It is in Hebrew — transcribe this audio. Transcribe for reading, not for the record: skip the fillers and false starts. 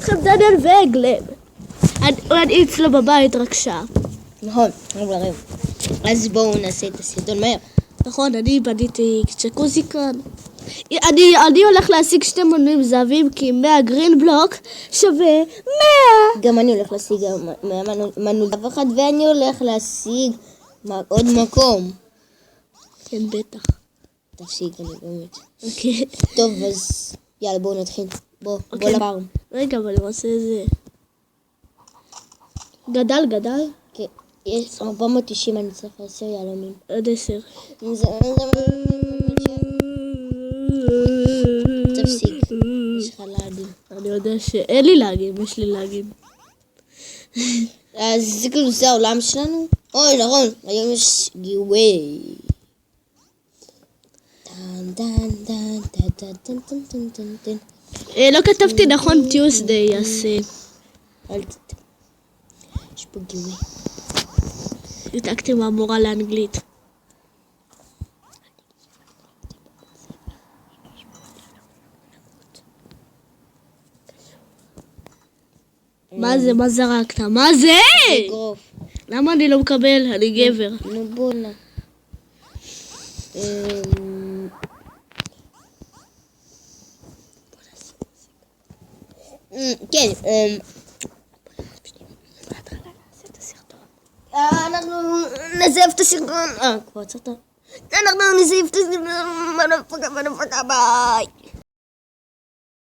אתכם דניאל וגלם. אני אצלו בבית רק שעה. נכון, חברים. אז בואו נעשה את הסרטון מהר. נכון, אני בניתי צ'קוזי כאן. אני הולך להשיג 2 מנועים זהבים, כי 100 גרין בלוק שווה 100. גם אני הולך להשיג מנעול זהב אחד, ואני הולך להשיג עוד מקום. כן, בטח. תפסיק, אני באמת. אוקיי. טוב, אז יאללה, בואו נתחיל. בוא לפארם. רגע, אבל אני עושה איזה... גדל. כן, יש 490, אני צריך 10 יהלומים. עוד 10. תפסיק, יש לך להגים. אני יודע שאין לי להגים, יש לי להגים. אז זה כאילו זה העולם שלנו? אוי, נכון, היום יש גיווי. לא כתבתי נכון טיוסדיי, אז... יש פה גיווי. התעקתי מהמורה לאנגלית. מה זה? מה זרקת? מה זה? אגרוף. למה אני לא מקבל? אני גבר. נו בואנה. כן, אנחנו נזייף את הסרטון. כבר עצרת. אנחנו נזייף את הסרטון. ביי.